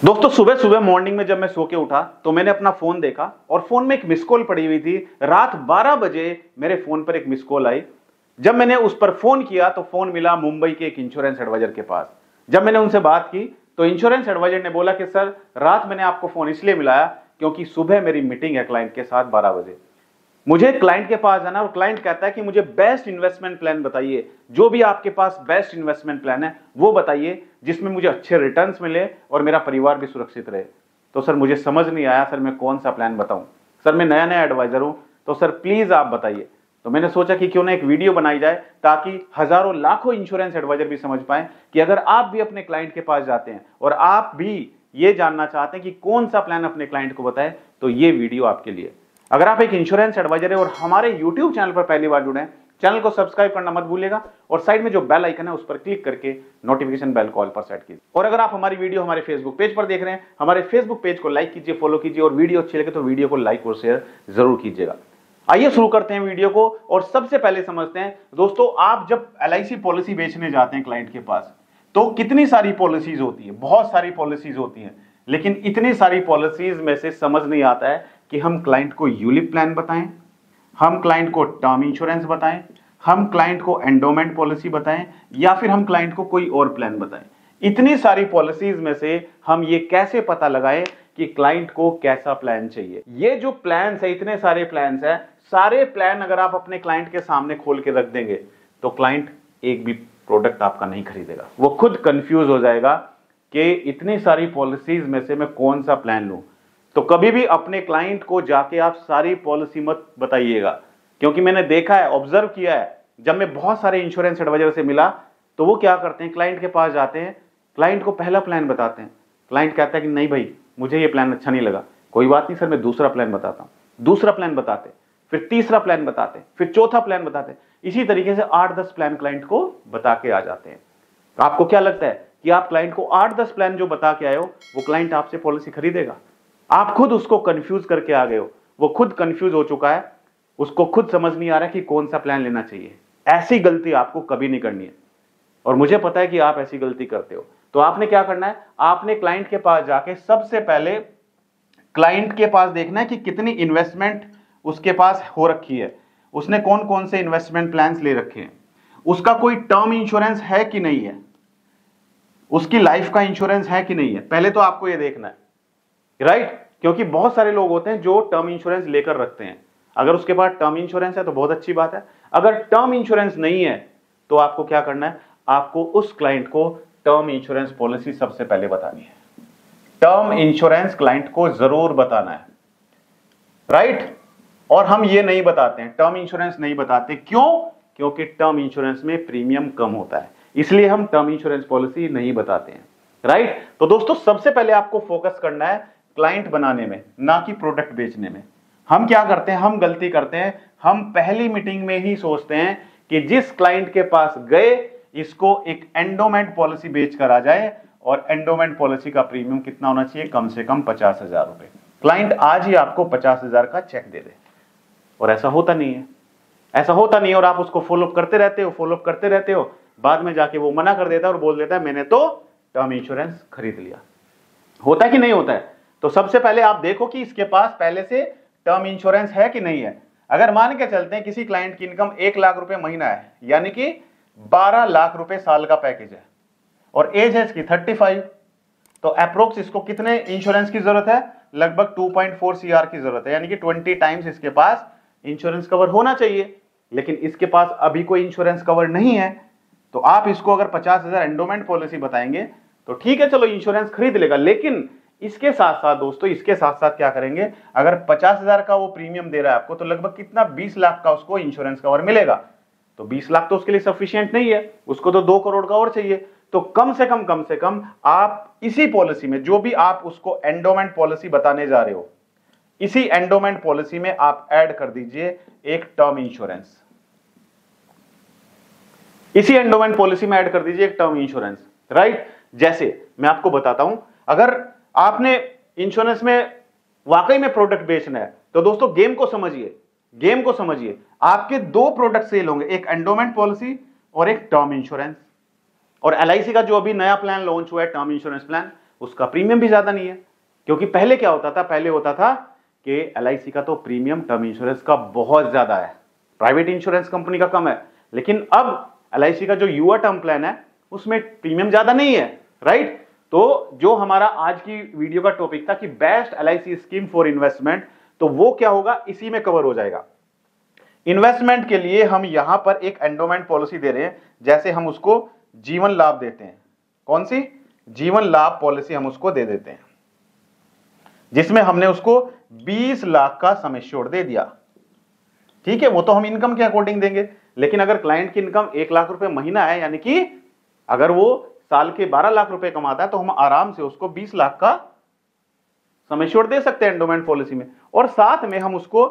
दोस्तों सुबह सुबह मॉर्निंग में जब मैं सो के उठा तो मैंने अपना फोन देखा और फोन में एक मिस कॉल पड़ी हुई थी। रात 12 बजे मेरे फोन पर एक मिस कॉल आई। जब मैंने उस पर फोन किया तो फोन मिला मुंबई के एक इंश्योरेंस एडवाइजर के पास। जब मैंने उनसे बात की तो इंश्योरेंस एडवाइजर ने बोला कि सर रात मैंने आपको फोन इसलिए मिलाया क्योंकि सुबह मेरी मीटिंग है क्लाइंट के साथ 12 बजे। मुझे क्लाइंट के पास जाना और क्लाइंट कहता है कि मुझे बेस्ट इन्वेस्टमेंट प्लान बताइए, जो भी आपके पास बेस्ट इन्वेस्टमेंट प्लान है वो बताइए जिसमें मुझे अच्छे रिटर्न्स मिले और मेरा परिवार भी सुरक्षित रहे। तो सर मुझे समझ नहीं आया सर मैं कौन सा प्लान बताऊं, सर मैं नया नया एडवाइजर हूं, तो सर प्लीज आप बताइए। तो मैंने सोचा कि क्यों ना एक वीडियो बनाई जाए ताकि हजारों लाखों इंश्योरेंस एडवाइजर भी समझ पाए कि अगर आप भी अपने क्लाइंट के पास जाते हैं और आप भी ये जानना चाहते हैं कि कौन सा प्लान अपने क्लाइंट को बताए तो ये वीडियो आपके लिए। अगर आप एक इंश्योरेंस एडवाइजर है और हमारे YouTube चैनल पर पहली बार जुड़े हैं, चैनल को सब्सक्राइब करना मत भूलिएगा और साइड में जो बेल आइकन है उस पर क्लिक करके नोटिफिकेशन बेल कॉल पर सेट कीजिए। और अगर आप हमारी वीडियो हमारे फेसबुक पेज पर देख रहे हैं, हमारे फेसबुक पेज को लाइक कीजिए, फॉलो कीजिए और वीडियो अच्छी लगे तो वीडियो को लाइक और शेयर जरूर कीजिएगा। आइए शुरू करते हैं वीडियो को और सबसे पहले समझते हैं दोस्तों, आप जब LIC पॉलिसी बेचने जाते हैं क्लाइंट के पास तो कितनी सारी पॉलिसीज होती है, बहुत सारी पॉलिसीज होती हैं, लेकिन इतनी सारी पॉलिसीज में से समझ नहीं आता है कि हम क्लाइंट को यूलिप प्लान बताएं, हम क्लाइंट को टर्म इंश्योरेंस बताएं, हम क्लाइंट को एंडोमेंट पॉलिसी बताएं या फिर हम क्लाइंट को कोई और प्लान बताएं। इतनी सारी पॉलिसीज में से हम ये कैसे पता लगाएं कि क्लाइंट को कैसा प्लान चाहिए। ये जो प्लान है, इतने सारे प्लान है, सारे प्लान अगर आप अपने क्लाइंट के सामने खोल के रख देंगे तो क्लाइंट एक भी प्रोडक्ट आपका नहीं खरीदेगा। वो खुद कंफ्यूज हो जाएगा कि इतनी सारी पॉलिसीज में से मैं कौन सा प्लान लूं। तो कभी भी अपने क्लाइंट को जाके आप सारी पॉलिसी मत बताइएगा, क्योंकि मैंने देखा है, ऑब्जर्व किया है, जब मैं बहुत सारे इंश्योरेंस एडवाइजर से मिला तो वो क्या करते हैं, क्लाइंट के पास जाते हैं, क्लाइंट को पहला प्लान बताते हैं, क्लाइंट कहता है कि नहीं भाई मुझे ये प्लान अच्छा नहीं लगा, कोई बात नहीं सर मैं दूसरा प्लान बताता हूं, दूसरा प्लान बताते, फिर तीसरा प्लान बताते, फिर चौथा प्लान बताते, इसी तरीके से 8-10 प्लान क्लाइंट को बता के आ जाते हैं। तो आपको क्या लगता है कि आप क्लाइंट को 8-10 प्लान जो बता के आए हो वो क्लाइंट आपसे पॉलिसी खरीदेगा? आप खुद उसको कंफ्यूज करके आ गए हो, वो खुद कंफ्यूज हो चुका है, उसको खुद समझ नहीं आ रहा कि कौन सा प्लान लेना चाहिए। ऐसी गलती आपको कभी नहीं करनी है और मुझे पता है कि आप ऐसी गलती करते हो। तो आपने क्या करना है, आपने क्लाइंट के पास जाके सबसे पहले क्लाइंट के पास देखना है कि कितनी इन्वेस्टमेंट उसके पास हो रखी है, उसने कौन कौन से इन्वेस्टमेंट प्लान्स ले रखे हैं, उसका कोई टर्म इंश्योरेंस है कि नहीं है, उसकी लाइफ का इंश्योरेंस है कि नहीं है। पहले तो आपको यह देखना है, राइट? क्योंकि बहुत सारे लोग होते हैं जो टर्म इंश्योरेंस लेकर रखते हैं। अगर उसके पास टर्म इंश्योरेंस है तो बहुत अच्छी बात है, अगर टर्म इंश्योरेंस नहीं है तो आपको क्या करना है, आपको उस क्लाइंट को टर्म इंश्योरेंस पॉलिसी सबसे पहले बतानी है। टर्म इंश्योरेंस क्लाइंट को जरूर बताना है, राइट? और हम ये नहीं बताते हैं, टर्म इंश्योरेंस नहीं बताते। क्यों? क्योंकि टर्म इंश्योरेंस में प्रीमियम कम होता है, इसलिए हम टर्म इंश्योरेंस पॉलिसी नहीं बताते हैं, राइट? तो दोस्तों सबसे पहले आपको फोकस करना है क्लाइंट बनाने में, ना कि प्रोडक्ट बेचने में। हम क्या करते हैं, हम गलती करते हैं, हम पहली मीटिंग में ही सोचते हैं कि जिस क्लाइंट के पास गए इसको एक एंडोमेंट पॉलिसी बेच कर आ जाए, और एंडोमेंट पॉलिसी का प्रीमियम कितना होना चाहिए, कम से कम 50,000 रुपए। क्लाइंट आज ही आपको 50,000 का चेक दे दे, और ऐसा होता नहीं है, ऐसा होता नहीं है। और आप उसको फॉलोअप करते रहते हो, फॉलोअप करते रहते हो, बाद में जाके वो मना कर देता है और बोल देता है मैंने तो टर्म इंश्योरेंस खरीद लिया। होता है कि नहीं होता है? तो सबसे पहले आप देखो कि इसके पास पहले से टर्म इंश्योरेंस है कि नहीं है। अगर मान के चलते हैं किसी क्लाइंट की इनकम 1 लाख रुपए महीना है, यानी कि 12 लाख रुपए साल का पैकेज है, और एज है इसकी 35, तो अप्रोक्स इसको कितने इंश्योरेंस की जरूरत है, लगभग 2.4 CR की जरूरत है, यानी कि 20 टाइम्स इसके पास इंश्योरेंस कवर होना चाहिए। लेकिन इसके पास अभी कोई इंश्योरेंस कवर नहीं है, तो आप इसको अगर 50,000 एंडोमेंट पॉलिसी बताएंगे तो ठीक है, चलो इंश्योरेंस खरीद लेगा। लेकिन इसके साथ साथ दोस्तों, इसके साथ साथ क्या करेंगे, अगर 50,000 का वो प्रीमियम दे रहा है आपको, तो लगभग कितना, 20 लाख का उसको इंश्योरेंस कवर मिलेगा। तो 20 लाख तो उसके लिए सफिशिएंट नहीं है, उसको तो 2 करोड़ का और चाहिए। तो कम से कम आप इसी पॉलिसी में, जो भी आप उसको एंडोमेंट पॉलिसी बताने जा रहे हो, इसी एंडोमेंट पॉलिसी में आप ऐड कर दीजिए एक टर्म इंश्योरेंस। इसी एंडोमेंट पॉलिसी में ऐड कर दीजिए एक टर्म इंश्योरेंस, राइट? जैसे मैं आपको बताता हूं, अगर आपने इंश्योरेंस में वाकई में प्रोडक्ट बेचना है तो दोस्तों गेम को समझिए, गेम को समझिए। आपके 2 प्रोडक्ट सेल होंगे, एक एंडोमेंट पॉलिसी और एक टर्म इंश्योरेंस। और LIC का जो अभी नया प्लान लॉन्च हुआ है टर्म इंश्योरेंस प्लान, उसका प्रीमियम भी ज्यादा नहीं है। क्योंकि पहले क्या होता था, पहले होता था कि एलआईसी का तो प्रीमियम टर्म इंश्योरेंस का बहुत ज्यादा है, प्राइवेट इंश्योरेंस कंपनी का कम है। लेकिन अब एलआईसी का जो युवा टर्म प्लान है उसमें प्रीमियम ज्यादा नहीं है, राइट। तो जो हमारा आज की वीडियो का टॉपिक था कि best LIC scheme for investment, तो वो क्या होगा, इसी में कवर हो जाएगा। इन्वेस्टमेंट के लिए हम यहां पर एक एंडोमेंट पॉलिसी दे रहे हैं, जैसे हम उसको जीवन लाभ देते हैं। कौन सी? जीवन लाभ पॉलिसी हम उसको दे देते हैं, जिसमें हमने उसको 20 लाख का सम एश्योर्ड दे दिया। ठीक है, वो तो हम इनकम के अकॉर्डिंग देंगे, लेकिन अगर क्लाइंट की इनकम 1 लाख रुपए महीना है, यानी कि अगर वो साल के 12 लाख रुपए कमाता है, तो हम आराम से उसको 20 लाख का सम एश्योर्ड दे सकते हैं एंडोमेंट पॉलिसी में। और साथ में हम उसको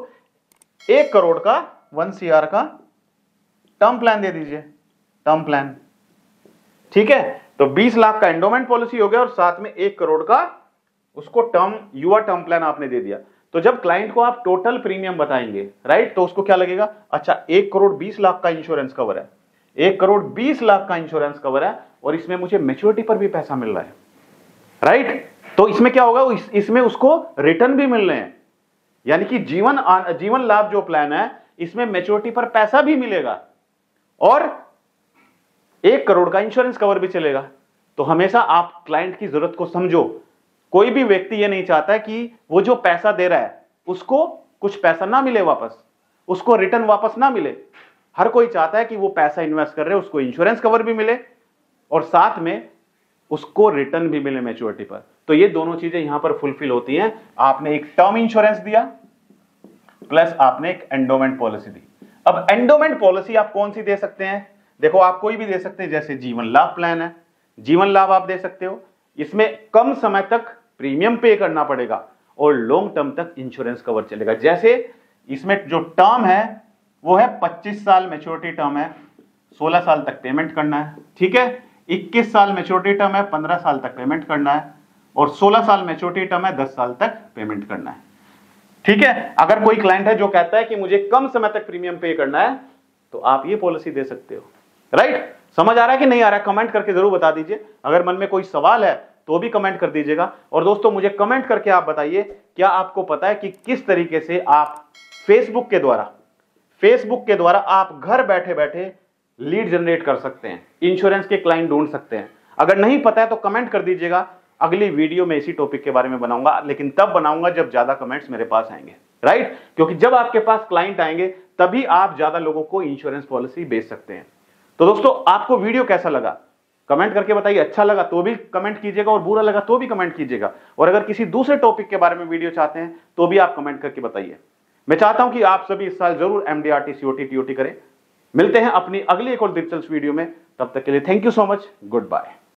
1 करोड़ का 1 CR का टर्म प्लान दे दीजिए, टर्म प्लान। ठीक है, तो 20 लाख का एंडोमेंट पॉलिसी हो गया और साथ में 1 करोड़ का उसको टर्म, युवा टर्म प्लान आपने दे दिया। तो जब क्लाइंट को आप टोटल प्रीमियम बताएंगे, राइट, तो उसको क्या लगेगा, अच्छा 1 करोड़ 20 लाख का इंश्योरेंस कवर है, 1 करोड़ 20 लाख का इंश्योरेंस कवर है, और इसमें मुझे मैच्योरिटी पर भी पैसा मिल रहा है, राइट। तो इसमें क्या होगा, इसमें उसको रिटर्न भी मिल रहे हैं, यानी कि जीवन लाभ जो प्लान है इसमें मैच्योरिटी पर पैसा भी मिलेगा और 1 करोड़ का इंश्योरेंस कवर भी चलेगा। तो हमेशा आप क्लाइंट की जरूरत को समझो। कोई भी व्यक्ति ये नहीं चाहता कि वो जो पैसा दे रहा है उसको कुछ पैसा ना मिले वापस, उसको रिटर्न वापस ना मिले। हर कोई चाहता है कि वो पैसा इन्वेस्ट कर रहे हैं, उसको इंश्योरेंस कवर भी मिले और साथ में उसको रिटर्न भी मिले मैच्योरिटी पर। तो ये दोनों चीजें यहां पर फुलफिल होती हैं। आपने एक टर्म इंश्योरेंस दिया प्लस आपने एक एंडोमेंट पॉलिसी दी। अब एंडोमेंट पॉलिसी आप कौन सी दे सकते हैं? देखो, आप कोई भी दे सकते हैं, जैसे जीवन लाभ प्लान है, जीवन लाभ आप दे सकते हो। इसमें कम समय तक प्रीमियम पे करना पड़ेगा और लॉन्ग टर्म तक इंश्योरेंस कवर चलेगा। जैसे इसमें जो टर्म है वो है 25 साल मैच्योरिटी टर्म है, 16 साल तक पेमेंट करना है। ठीक है, 21 साल मैच्योरिटी टर्म है, 15 साल तक पेमेंट करना है, और 16 साल मैच्योरिटी टर्म है, 10 साल तक पेमेंट करना है। ठीक है, अगर कोई क्लाइंट है जो कहता है कि मुझे कम समय तक प्रीमियम पे करना है, तो आप ये पॉलिसी दे सकते हो, राइट। समझ आ रहा है कि नहीं आ रहा है? कमेंट करके जरूर बता दीजिए। अगर मन में कोई सवाल है तो भी कमेंट कर दीजिएगा। और दोस्तों, मुझे कमेंट करके आप बताइए, क्या आपको पता है कि किस तरीके से आप फेसबुक के द्वारा आप घर बैठे बैठे लीड जनरेट कर सकते हैं, इंश्योरेंस के क्लाइंट ढूंढ सकते हैं? अगर नहीं पता है तो कमेंट कर दीजिएगा। अगली वीडियो में इसी टॉपिक के बारे में बनाऊंगा, लेकिन तब बनाऊंगा जब ज्यादा कमेंट्स मेरे पास आएंगे, राइट। क्योंकि जब आपके पास क्लाइंट आएंगे तभी आप ज्यादा लोगों को इंश्योरेंस पॉलिसी बेच सकते हैं। तो दोस्तों, आपको वीडियो कैसा लगा कमेंट करके बताइए। अच्छा लगा तो भी कमेंट कीजिएगा और बुरा लगा तो भी कमेंट कीजिएगा। और अगर किसी दूसरे टॉपिक के बारे में वीडियो चाहते हैं तो भी आप कमेंट करके बताइए। मैं चाहता हूं कि आप सभी इस साल जरूर MDRT COT TOT करें। मिलते हैं अपनी अगली एक और दिलचस्प वीडियो में, तब तक के लिए thank you so much, good bye.